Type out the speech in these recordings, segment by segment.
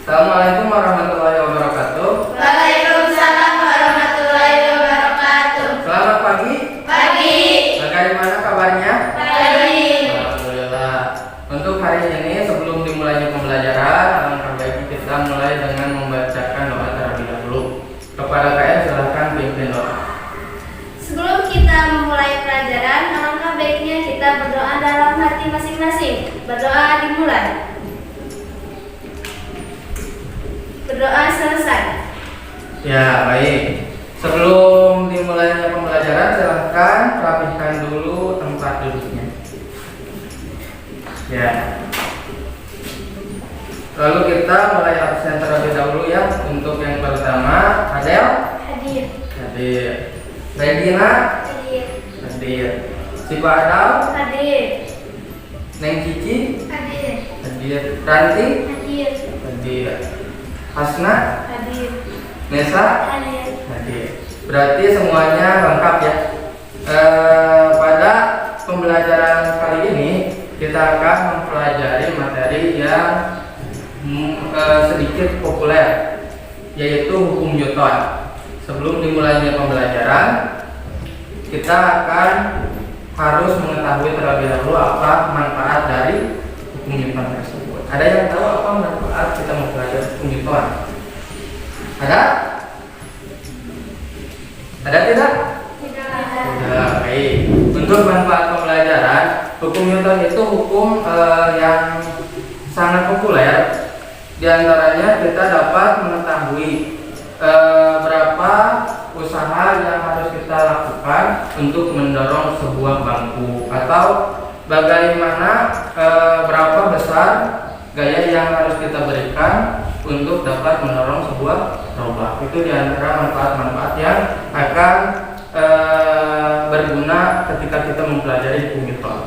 Assalamualaikum warahmatullahi wabarakatuh. Waalaikumsalam warahmatullahi wabarakatuh. Selamat pagi. Pagi. Bagaimana kabarnya? Baik. Alhamdulillah. Untuk hari ini sebelum dimulainya pembelajaran, alangkah baiknya kita mulai dengan membacakan doa terlebih dahulu. Kepada kalian silahkan pimpin doa. Sebelum kita memulai pelajaran, alangkah baiknya kita berdoa dalam hati masing-masing. Berdoa dimulai. Berdoa selesai. Ya, baik. Sebelum dimulainya pembelajaran, silahkan rapihkan dulu tempat duduknya. Ya. Lalu kita mulai absen terlebih dahulu ya. Untuk yang pertama, Adel Hadir. hadir, Regina Hadir. hadir, si Pak Adal, Hadir. Neng Cici Hadir. hadir, Ranti Hadir. hadir, Hasna, Hadir. Nesa Hadir. hadir. Berarti semuanya lengkap ya. Pada pembelajaran kali ini kita akan mempelajari materi yang sedikit populer, yaitu hukum Newton. Sebelum dimulainya pembelajaran, kita akan harus mengetahui terlebih dahulu apa manfaat dari hukum Newton tersebut. Ada yang tahu apa manfaat kita mempelajari hukum Newton? Ada? Ada tidak? Tidak. Tidak. Baik. Untuk manfaat pembelajaran, hukum Newton itu hukum yang sangat populer. Di antaranya kita dapat mengetahui berapa usaha yang harus kita lakukan untuk mendorong sebuah bangku, atau bagaimana berapa besar gaya yang harus kita berikan untuk dapat mendorong sebuah robot. Itu di antara manfaat-manfaat yang akan berguna ketika kita mempelajari hukum Newton.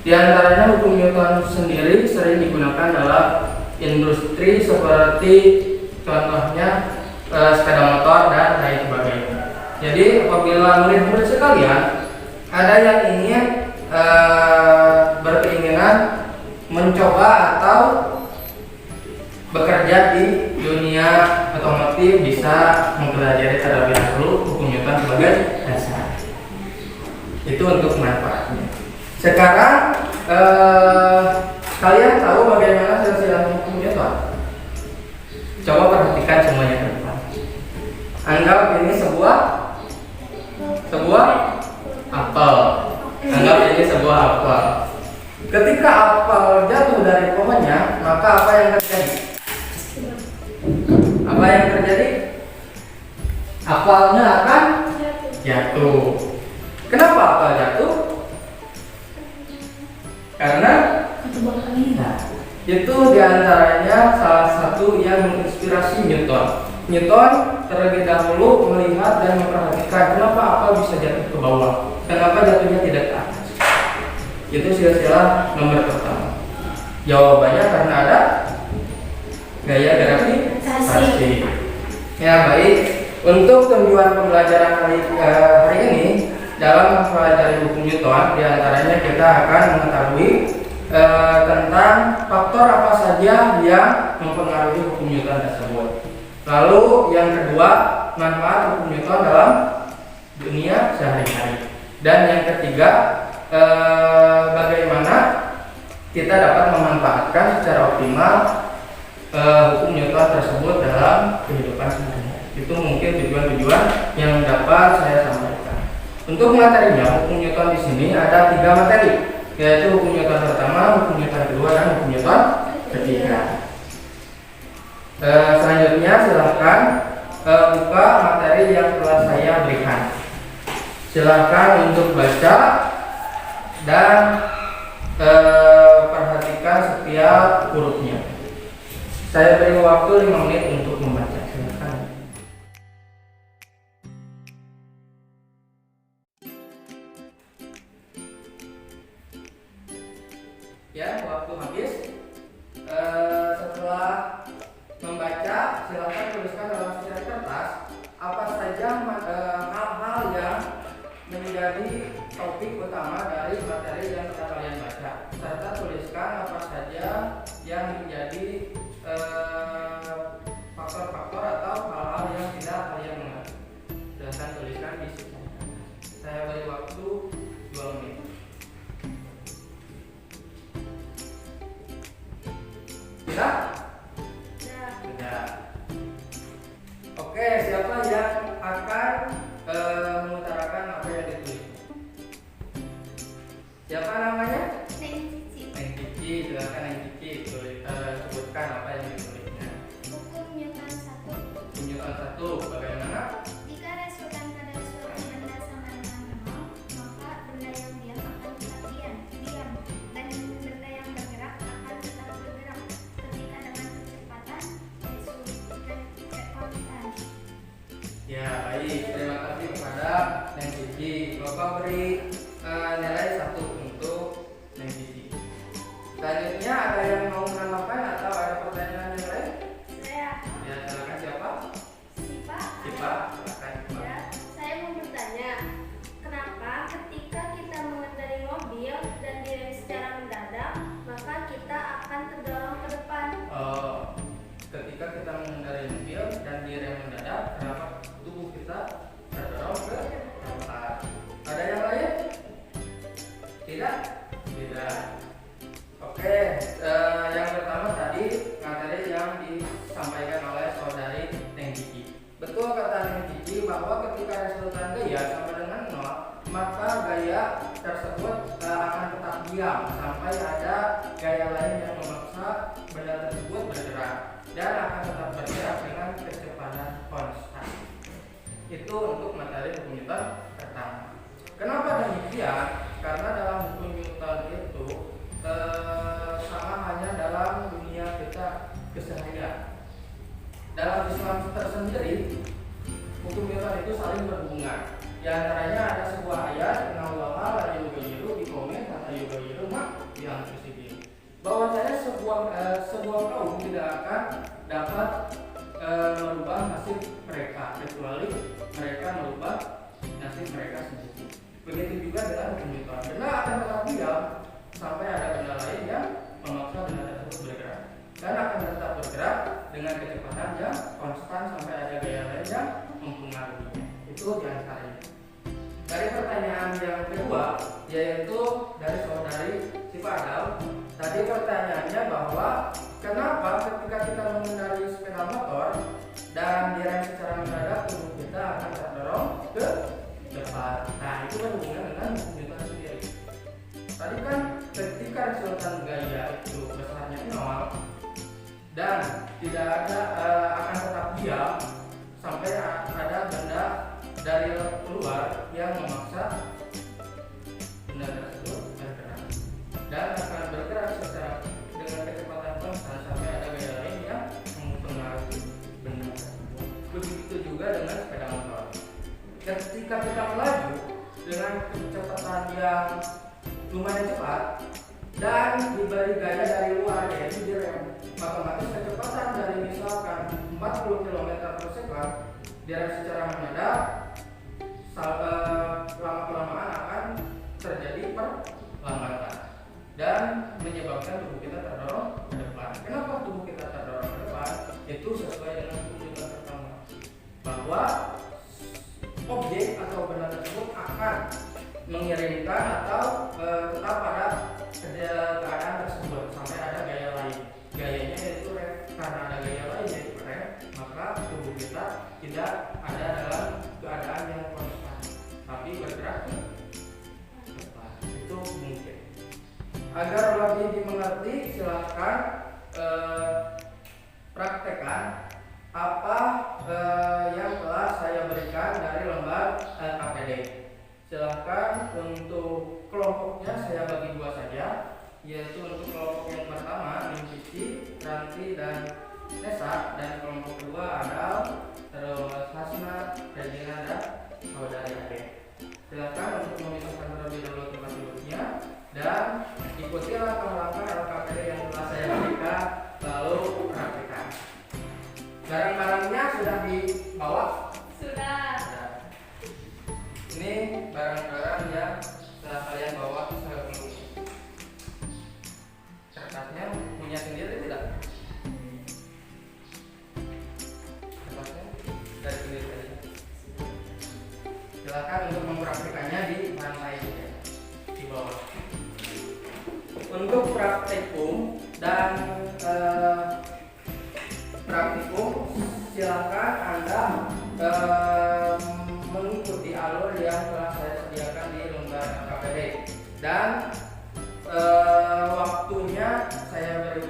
Di antaranya hukum Newton sendiri sering digunakan dalam industri seperti contohnya sepeda motor dan lain sebagainya. Jadi apabila murid-murid sekalian ada yang ingin berkeinginan mencoba atau bekerja di dunia otomotif, bisa mempelajari terlebih dahulu hukum Newton sebagai dasar. Itu untuk manfaatnya. Sekarang kalian tahu bagaimana silsilah hukum Newton? Coba perhatikan semuanya ke depan. Anggap ini sebuah apel. Anggap ini sebuah apel. Ketika apel jatuh dari pohonnya, maka apa yang terjadi? Apa yang terjadi? Apelnya akan jatuh. Kenapa apel jatuh? Karena itu diantaranya salah satu yang menginspirasi Newton. Newton terlebih dahulu melihat dan memperhatikan kenapa apel bisa jatuh ke bawah, kenapa jatuhnya tidak ke atas. Itu silsilah nomor pertama. Jawabannya karena ada gaya gravitasi. Ya, baik. Untuk tujuan pembelajaran hari ini dalam mempelajari hukum Newton, diantaranya kita akan mengetahui tentang faktor apa saja yang mempengaruhi hukum Newton tersebut. Lalu yang kedua, manfaat hukum Newton dalam dunia sehari-hari. Dan yang ketiga, bagaimana kita dapat memanfaatkan secara optimal hukum Newton tersebut dalam kehidupan sehari-hari. Itu mungkin tujuan-tujuan yang dapat saya sampaikan. Untuk materinya, hukum Newton di sini ada 3 materi, yaitu hukum Newton pertama, hukum Newton kedua, dan hukum Newton ketiga. Selanjutnya silahkan buka materi yang telah saya berikan. Silahkan untuk baca dan perhatikan setiap hurufnya. Saya beri waktu 5 menit untuk membaca. Silahkan. Ya, waktu habis. Setelah membaca, silahkan tuliskan dalam secari kertas apa saja hal-hal yang menjadi topik utama dari materi yang telah kalian baca, serta tuliskan apa saja yang menjadi Tidak? Sudah. Tidak. Oke, siapa yang akan mengutarakan apa yang ditulis? Siapa namanya? Neng Cici. Neng Cici, silakan Neng Cici sebutkan apa yang ditulisnya. Hukum Newton 1. Newton 1, bagaimana? Jika resultan pada suatu benda sama dengan nol, maka benda yang diam akan tetap diam, dan benda yang bergerak akan tetap bergerak ketika dengan kecepatan konstan. Ya, baik. Terima kasih kepada Neng Cici. Bapak beri nilai 1 untuk Neng Cici. Selanjutnya ada yang mau menambahkan atau ada pertanyaan yang lain? Saya, Ya, silakan siapa? Sipa. Siapa? Silakan. Siapa? Ya, saya mau bertanya, kenapa ketika kita mengendarai mobil dan direm secara mendadak, maka kita akan terdorong ke depan? Ketika kita mengendarai mobil dan direm mendadak, kenapa tubuh kita terdorong ke depan? Ada yang lain? Tidak? Tidak. Oke, yang pertama tadi materi yang disampaikan oleh saudari Neng Cici. Betul kata Neng Cici bahwa ketika resultan gaya sama dengan 0, maka gaya tersebut akan tetap diam sampai ada gaya lain yang memaksa benda tersebut bergerak dan akan tetap bergerak dengan kecepatan konstan. Itu untuk materi hukum Newton pertama. Kenapa demikian? Karena dalam hukum Newton itu sama hanya dalam dunia kita keseharian. Dalam Islam tersendiri, hukum Newton itu saling berhubungan. Di antaranya ada sebuah ayat, "Innallaha la yughayyiru biqaumin hatta yughayyiru ma bi anfusihim." Bahwasanya sebuah kaum tidak akan dapat merubah nasib mereka kecuali mereka merubah nasib mereka sendiri. Begitu juga dengan hukum Newton. Benda akan tetap diam sampai ada benda lain yang memaksa benda tersebut bergerak dan akan tetap bergerak dengan kecepatan yang konstan sampai ada gaya lain yang mempengaruhinya. Itu diantaranya. Dari pertanyaan yang kedua, yaitu dari saudari Cipadal, tadi pertanyaannya bahwa kenapa ketika kita mengendarai sepeda motor dan direm secara mendadak tubuh kita akan terdorong ke depan. Nah, itu berhubungan dengan hukum Newton sendiri. Tadi kan ketika resultan gaya itu besarnya 0 dan tidak ada akan tetap diam sampai ada benda dari luar yang memaksa benda tersebut bergerak dan akan bergerak secara dengan kecepatan konstan sampai ada gaya lain yang mempengaruhi benda tersebut. Begitu juga dengan sepeda motor. Ketika kita melaju dengan kecepatan yang lumayan cepat dan diberi gaya dari luar yaitu direm, otomatis kecepatan dari misalkan 40 km per second direm secara mendadak, lama-kelamaan akan terjadi perlambatan dan menyebabkan tubuh kita terdorong ke depan. Kenapa tubuh kita terdorong ke depan? Itu sesuai dengan hukum pertama, bahwa objek atau benda tersebut akan mengirimkan atau tetap pada keadaan tersebut sampai ada gaya lain. Gayanya yaitu rem. Karena ada gaya lain yaitu rem, maka tubuh kita tidak ada dalam keadaan yang konstan, tapi bergerak ke depan. Itu mungkin. Agar lebih dimengerti, silahkan praktekkan apa yang telah saya berikan dari lembar KPD. Silahkan untuk kelompoknya saya bagi dua saja, yaitu untuk kelompok yang pertama Neng Cici, Ranti, dan Nesa, dan kelompok kedua ada terus Hasna, Regina, dan saudari Ade. Silahkan untuk memisahkan terlebih dahulu tempat duduknya dan ikutilah langkah-langkah LKPD yang telah saya berikan, lalu praktekkan. Barang-barangnya sudah dibawa? Sudah. Ini barang-barang yang telah kalian bawa saya dulu. Kertasnya punya sendiri tidak? Kertasnya dari sendiri saja. Silakan untuk mempraktikannya di lantai di bawah. Untuk praktikum dan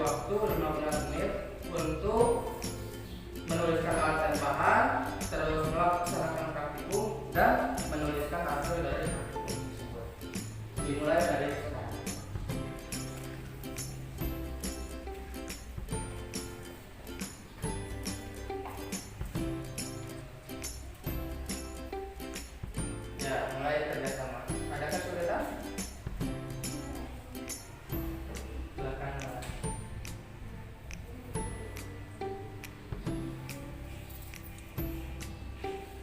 waktu 15 menit untuk menuliskan alasan bahan, terus melaksanakan praktikum dan menuliskan hasil dari praktikum tersebut. Dimulai dari sekarang. Ya, mulai kerjasama. Ada kesulitan? Silakan.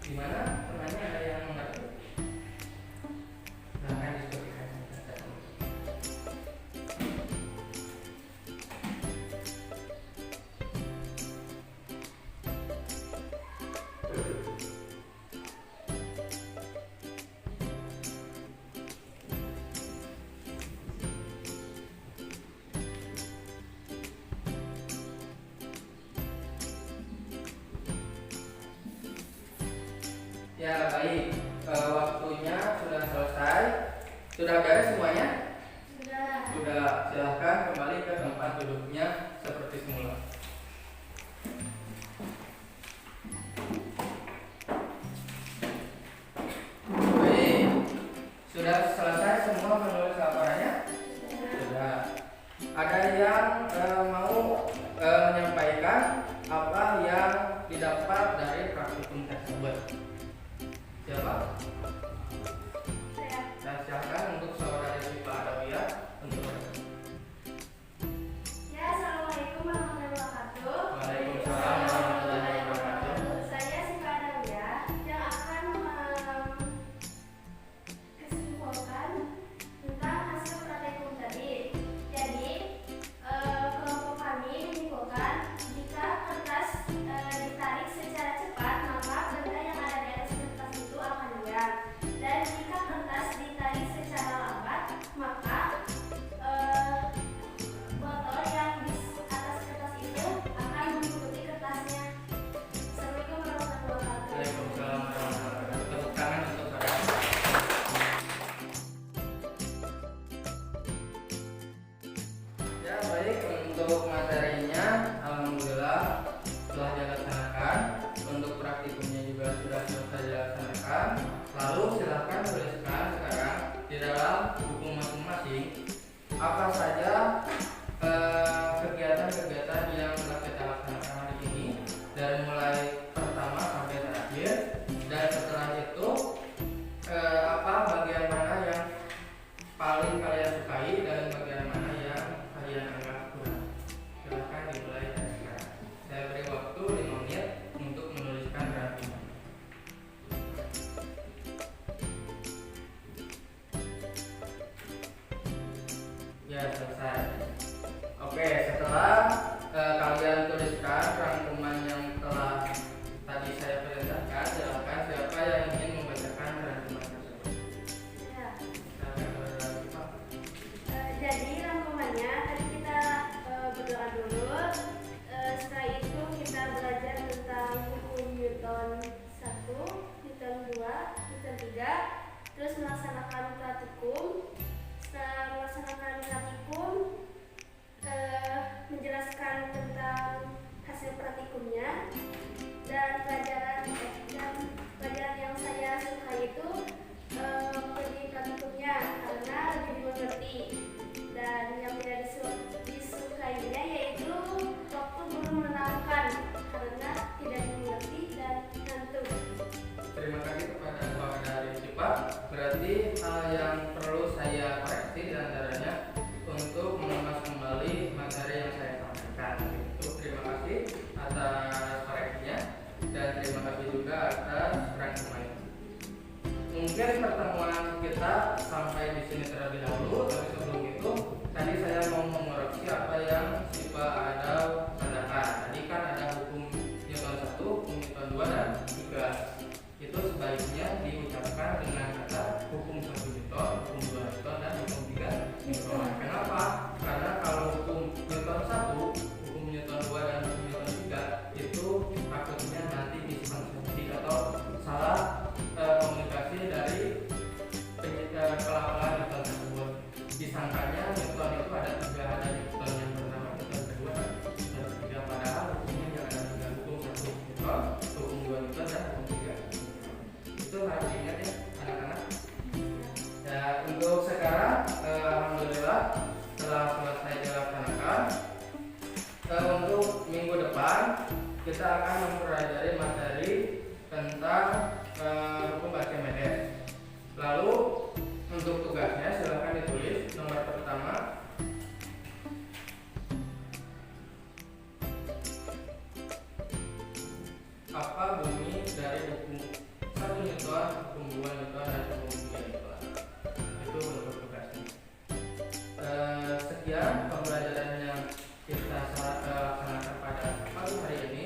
Gimana? Temannya ada yang mengerti? Silakan diskusikan. Ya baik, waktunya sudah selesai. Sudah beres semuanya? Sudah. Sudah, silahkan kembali ke tempat duduknya seperti semula. Baik, sudah selesai semua menulis laporannya? Sudah. Ada yang mau menyampaikan apa yang didapat dari praktikum tersebut? Siapa? Saya silakan untuk saudari Siva Adawiyah untuk Ya, assalamualaikum warahmatullahi wabarakatuh. Waalaikumsalam warahmatullahi wabarakatuh. Saya Siva Adawiyah yang akan kesimpulan tentang hasil praktikum tadi. Jadi, kelompok kami menyimpulkan jika kertas ditarik secara cepat, maka benda yang ada di atas kertas itu akan hilang. Dan jika kertas ditarik secara lambat, maka botol yang di atas kertas itu akan mengikuti kertasnya. Assalamualaikum warahmatullahi wabarakatuh. Waalaikumsalam warahmatullahi wabarakatuh. Tepuk tangan untuk saudara. Ya baik, untuk materinya alhamdulillah telah dilaksanakan. Untuk praktikumnya juga sudah selesai dilaksanakan. Lalu silahkan tuliskan sekarang di dalam buku masing-masing apa saja kegiatan-kegiatan yang telah kita laksanakan hari ini dari mulai pertama sampai terakhir, dan setelah itu apa bagian mana yang paling kalian sukai dan bagian mana yang kalian anggap kurang. Silahkan dimulai dari sekarang. Saya beri waktu 5 menit untuk menuliskan rangkuman. Ya, selesai. Oke, setelah kalian tuliskan rangkuman yang telah tadi saya perintahkan, silakan siapa yang ingin membacakan rangkuman tersebut. Ya. Silakan, saudara Siva. Jadi rangkumannya tadi kita berdoa dulu. Setelah itu kita belajar tentang hukum Newton 1, Newton 2, Newton 3, terus melaksanakan praktikum. Setelah melaksanakan praktikum, menjelaskan tentang hasil praktikumnya, dan pelajaran yang saya suka itu di praktikumnya karena lebih dimengerti, dan yang tidak disukainya yaitu waktu guru menerangkan karena tidak dimengerti dan ngantuk. Terima kasih kepada saudari Siva. Berarti hal yang perlu saya koreksi diantaranya untuk mengemas kembali materi yang saya sampaikan. Itu terima kasih atas koreksinya dan terima kasih juga atas rangkumannya. Mungkin pertemuan kita sampai di sini terlebih dahulu, tapi sebelum itu tadi saya mau mengoreksi apa yang Siva ada katakan. Tadi kan ada hukum Newton 1, hukum Newton 2 dan 3. Itu sebaiknya diucapkan dengan kata hukum 1 Newton, hukum 2 Newton, dan hukum 3 Newton. Kenapa? Karena kalau hukum Newton 1, hukum Newton 2, dan hukum Newton 3 itu takutnya nanti miskomunikasi atau salah komunikasi dari pelafalan Newton tersebut. Disangkanya Newton itu ada 3, ada Newton yang pertama, Newton kita akan mempelajari materi tentang hukum Archimedes. Lalu untuk tugasnya silahkan ditulis. Nomor pertama, apa bumi dari hukum 1 Newton, hukum 2 Newton, dan hukum 3 Newton. Itu untuk tugasnya. Sekian pembelajaran yang kita laksanakan pada pagi hari ini.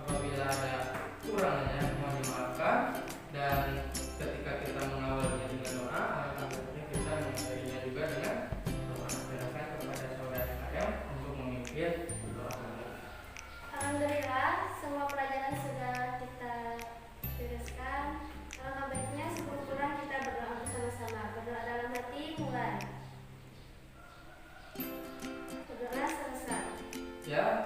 Apabila ada kurangnya mohon dimaafkan, dan ketika kita mengawalnya dengan doa, alangkah baiknya kita mengakhirinya juga dengan doa. Silakan kepada saudara saya untuk memimpin doa. Alhamdulillah, semua pelajaran sudah kita bereskan. Alangkah baiknya sebelum pulang kita berdoa bersama-sama. Berdoa dalam hati, mulai. Berdoa selesai. Ya,